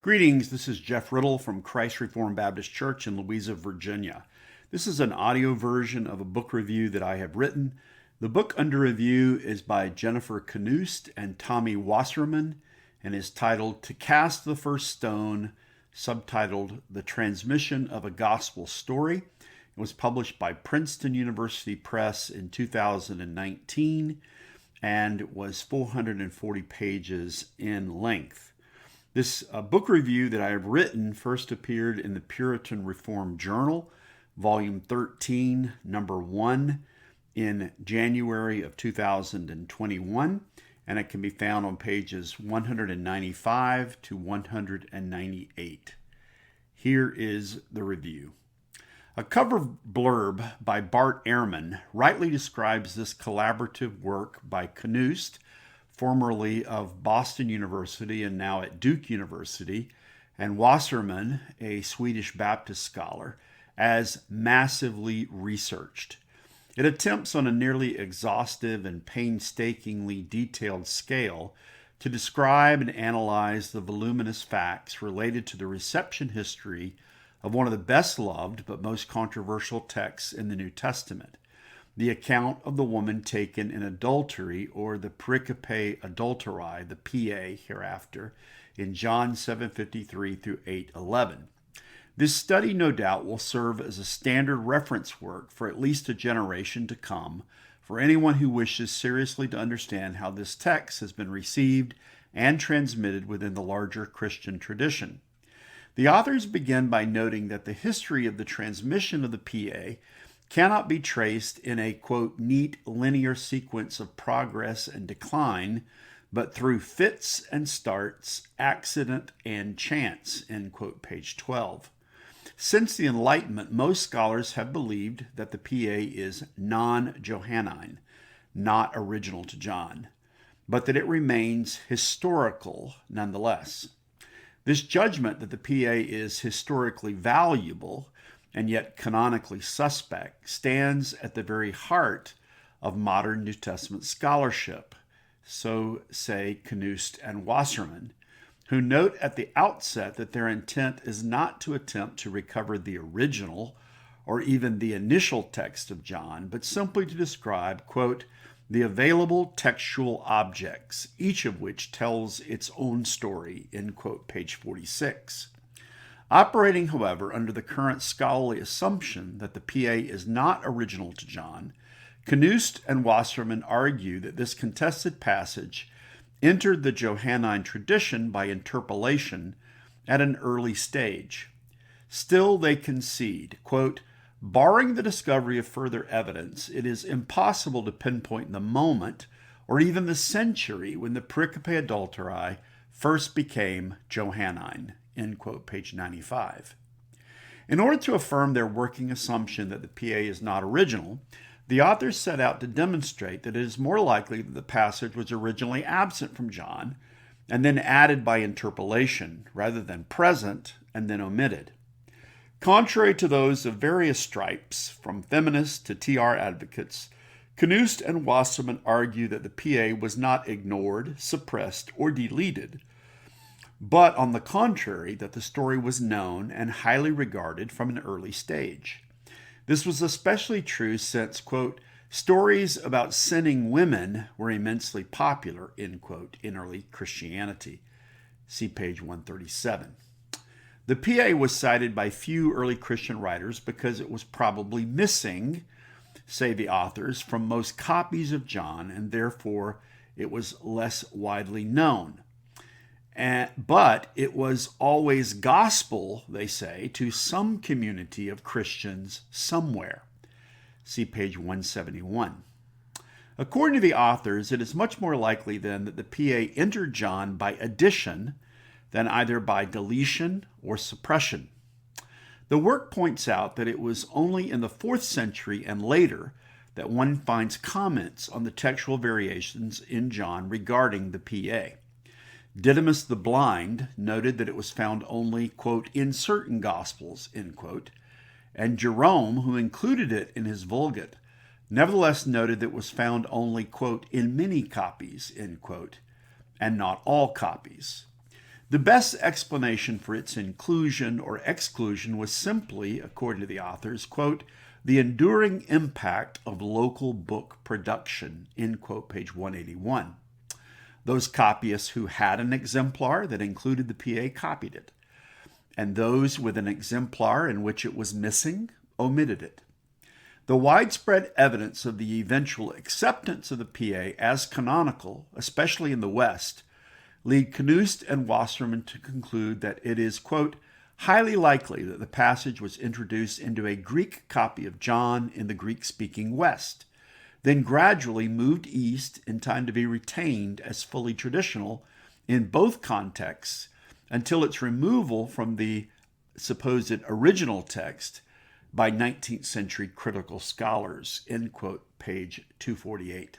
Greetings, this is Jeff Riddle from Christ Reformed Baptist Church in Louisa, Virginia. This is an audio version of a book review that I have written. The book under review is by Jennifer Knust and Tommy Wasserman and is titled To Cast the First Stone, subtitled The Transmission of a Gospel Story. It was published by Princeton University Press in 2019 and was 440 pages in length. This book review that I have written first appeared in the Puritan Reformed Journal, Volume 13, Number 1, in January of 2021, and it can be found on pages 195 to 198. Here is the review. A cover blurb by Bart Ehrman rightly describes this collaborative work by Knust, formerly of Boston University and now at Duke University, and Wasserman, a Swedish Baptist scholar, as massively researched. It attempts on a nearly exhaustive and painstakingly detailed scale to describe and analyze the voluminous facts related to the reception history of one of the best loved but most controversial texts in the New Testament, the account of the woman taken in adultery, or the pericope adulteri, the PA hereafter, in John 7:53 through 8:11. This study, no doubt, will serve as a standard reference work for at least a generation to come for anyone who wishes seriously to understand how this text has been received and transmitted within the larger Christian tradition. The authors begin by noting that the history of the transmission of the PA cannot be traced in a, quote, neat linear sequence of progress and decline, but through fits and starts, accident and chance, end quote, page 12. Since the Enlightenment, most scholars have believed that the PA is non-Johannine, not original to John, but that it remains historical nonetheless. This judgment that the PA is historically valuable and yet canonically suspect stands at the very heart of modern New Testament scholarship, so say Knust and Wasserman, who note at the outset that their intent is not to attempt to recover the original or even the initial text of John, but simply to describe, quote, the available textual objects, each of which tells its own story, end quote, page 46. Operating, however, under the current scholarly assumption that the PA is not original to John, Knust and Wasserman argue that this contested passage entered the Johannine tradition by interpolation at an early stage. Still, they concede, quote, barring the discovery of further evidence, it is impossible to pinpoint the moment or even the century when the pericope adulteri first became Johannine, end quote, page 95. In order to affirm their working assumption that the PA is not original, the authors set out to demonstrate that it is more likely that the passage was originally absent from John and then added by interpolation, rather than present and then omitted. Contrary to those of various stripes, from feminists to TR advocates, Knust and Wasserman argue that the PA was not ignored, suppressed, or deleted, but on the contrary, that the story was known and highly regarded from an early stage. This was especially true since, quote, stories about sinning women were immensely popular, end quote, in early Christianity. See page 137. The PA was cited by few early Christian writers because it was probably missing, say the authors, from most copies of John, and therefore it was less widely known. But it was always gospel, they say, to some community of Christians somewhere. See page 171. According to the authors, it is much more likely then that the PA entered John by addition than either by deletion or suppression. The work points out that it was only in the 4th century and later that one finds comments on the textual variations in John regarding the PA. Didymus the Blind noted that it was found only, quote, in certain Gospels, end quote, and Jerome, who included it in his Vulgate, nevertheless noted that it was found only, quote, in many copies, end quote, and not all copies. The best explanation for its inclusion or exclusion was simply, according to the authors, quote, the enduring impact of local book production, end quote, page 181. Those copyists who had an exemplar that included the PA copied it, and those with an exemplar in which it was missing omitted it. The widespread evidence of the eventual acceptance of the PA as canonical, especially in the West, lead Knust and Wasserman to conclude that it is, quote, highly likely that the passage was introduced into a Greek copy of John in the Greek-speaking West, then gradually moved east in time to be retained as fully traditional in both contexts until its removal from the supposed original text by 19th century critical scholars, end quote, page 248.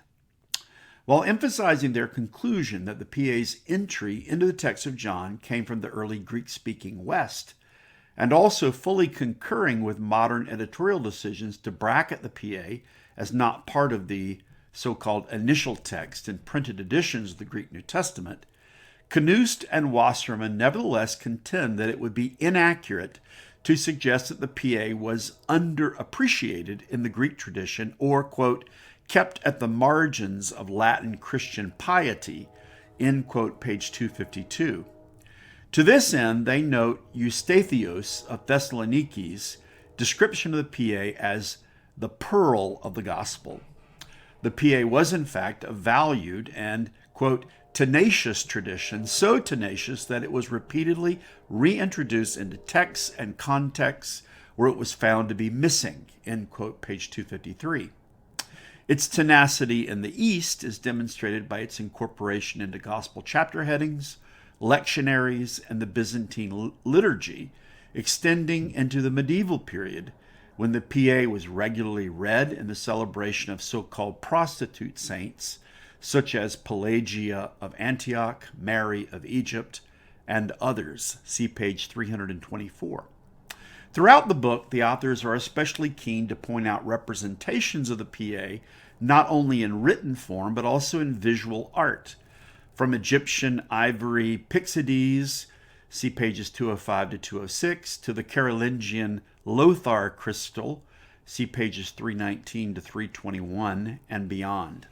While emphasizing their conclusion that the PA's entry into the text of John came from the early Greek-speaking West, and also fully concurring with modern editorial decisions to bracket the PA as not part of the so-called initial text in printed editions of the Greek New Testament, Knust and Wasserman nevertheless contend that it would be inaccurate to suggest that the PA was underappreciated in the Greek tradition or, quote, kept at the margins of Latin Christian piety, end quote, page 252. To this end, they note Eustathios of Thessaloniki's description of the PA as the pearl of the gospel. The PA was, in fact, a valued and, quote, tenacious tradition, so tenacious that it was repeatedly reintroduced into texts and contexts where it was found to be missing, end quote, page 253. Its tenacity in the East is demonstrated by its incorporation into gospel chapter headings, lectionaries, and the Byzantine liturgy, extending into the medieval period when the PA was regularly read in the celebration of so-called prostitute saints, such as Pelagia of Antioch, Mary of Egypt, and others. See page 324. Throughout the book, the authors are especially keen to point out representations of the PA, not only in written form, but also in visual art. From Egyptian ivory pyxides, see pages 205 to 206, to the Carolingian Lothar crystal, see pages 319 to 321, and beyond.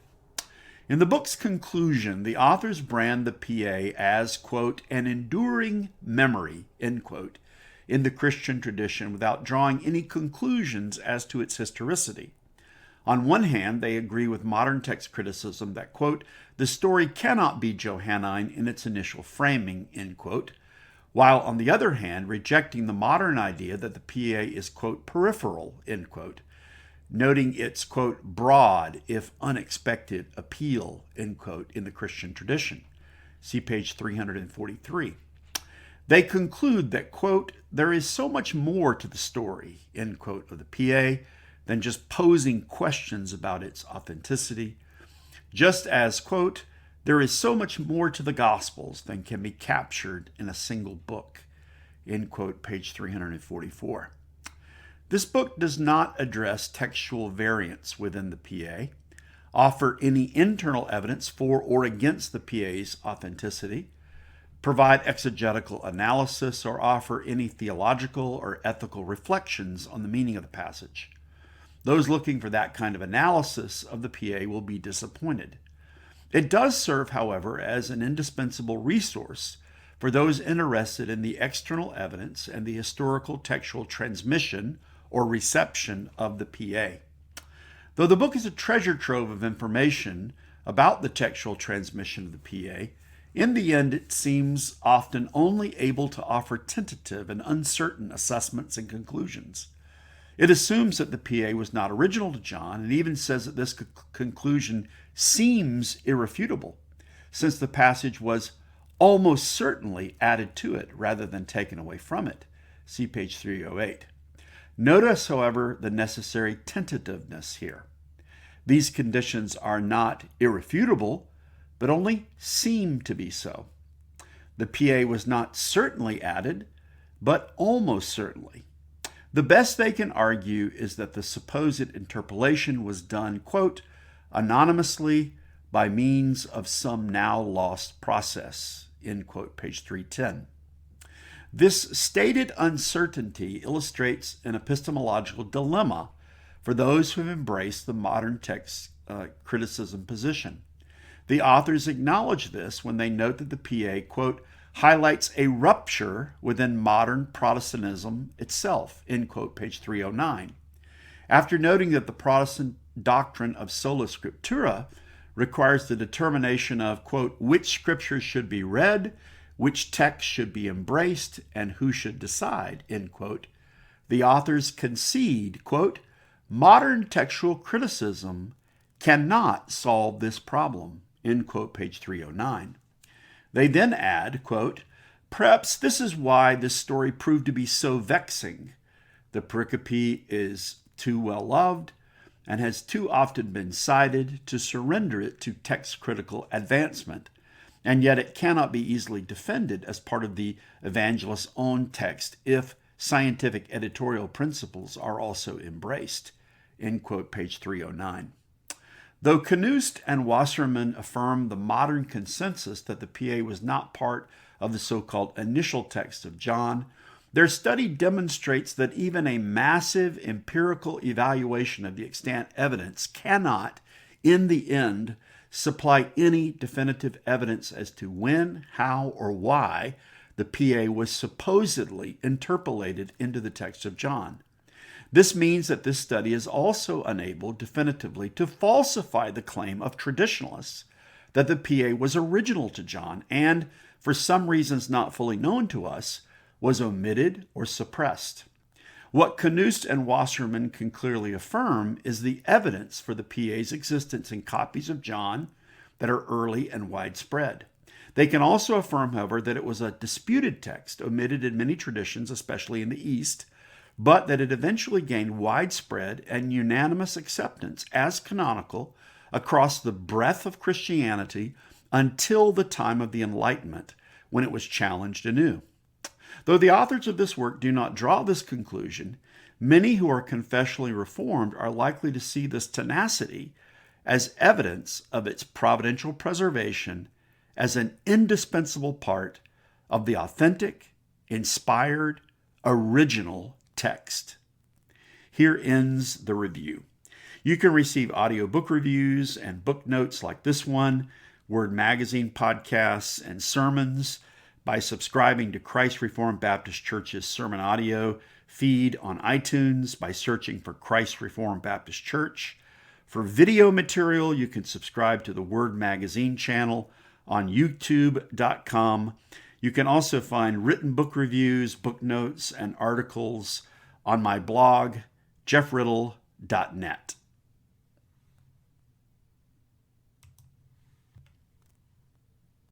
In the book's conclusion, the authors brand the PA as, quote, an enduring memory, end quote, in the Christian tradition without drawing any conclusions as to its historicity. On one hand, they agree with modern text criticism that, quote, the story cannot be Johannine in its initial framing, end quote, while on the other hand, rejecting the modern idea that the PA is, quote, peripheral, end quote, noting its, quote, broad, if unexpected, appeal, end quote, in the Christian tradition. See page 343. They conclude that, quote, there is so much more to the story, end quote, of the PA than just posing questions about its authenticity, just as, quote, there is so much more to the Gospels than can be captured in a single book, end quote, page 344. This book does not address textual variants within the PA, offer any internal evidence for or against the PA's authenticity, provide exegetical analysis, or offer any theological or ethical reflections on the meaning of the passage. Those looking for that kind of analysis of the PA will be disappointed. It does serve, however, as an indispensable resource for those interested in the external evidence and the historical textual transmission or reception of the PA. Though the book is a treasure trove of information about the textual transmission of the PA, in the end it seems often only able to offer tentative and uncertain assessments and conclusions. It assumes that the PA was not original to John and even says that this conclusion seems irrefutable, since the passage was almost certainly added to it rather than taken away from it. See page 308. Notice, however, the necessary tentativeness here. These conditions are not irrefutable, but only seem to be so. The PA was not certainly added, but almost certainly. The best they can argue is that the supposed interpolation was done, quote, anonymously by means of some now lost process, end quote, page 310. This stated uncertainty illustrates an epistemological dilemma for those who have embraced the modern text criticism position. The authors acknowledge this when they note that the PA, quote, highlights a rupture within modern Protestantism itself, end quote, page 309. After noting that the Protestant doctrine of sola scriptura requires the determination of, quote, which scriptures should be read, which text should be embraced, and who should decide, end quote, the authors concede, quote, modern textual criticism cannot solve this problem, end quote, page 309. They then add, quote, perhaps this is why this story proved to be so vexing. The pericope is too well loved and has too often been cited to surrender it to text critical advancement, and yet it cannot be easily defended as part of the evangelist's own text if scientific editorial principles are also embraced, end quote, page 309. Though Knust and Wasserman affirm the modern consensus that the PA was not part of the so-called initial text of John, their study demonstrates that even a massive empirical evaluation of the extant evidence cannot, in the end, supply any definitive evidence as to when, how, or why the PA was supposedly interpolated into the text of John. This means that this study is also unable definitively to falsify the claim of traditionalists that the PA was original to John and, for some reasons not fully known to us, was omitted or suppressed. What Knust and Wasserman can clearly affirm is the evidence for the PA's existence in copies of John that are early and widespread. They can also affirm, however, that it was a disputed text, omitted in many traditions, especially in the East, but that it eventually gained widespread and unanimous acceptance as canonical across the breadth of Christianity until the time of the Enlightenment, when it was challenged anew. Though the authors of this work do not draw this conclusion, many who are confessionally reformed are likely to see this tenacity as evidence of its providential preservation as an indispensable part of the authentic, inspired, original text. Here ends the review. You can receive audiobook reviews and book notes like this one, Word Magazine podcasts, and sermons by subscribing to Christ Reformed Baptist Church's sermon audio feed on iTunes by searching for Christ Reformed Baptist Church. For video material, you can subscribe to the Word Magazine channel on youtube.com. You can also find written book reviews, book notes, and articles on my blog, jeffriddle.net.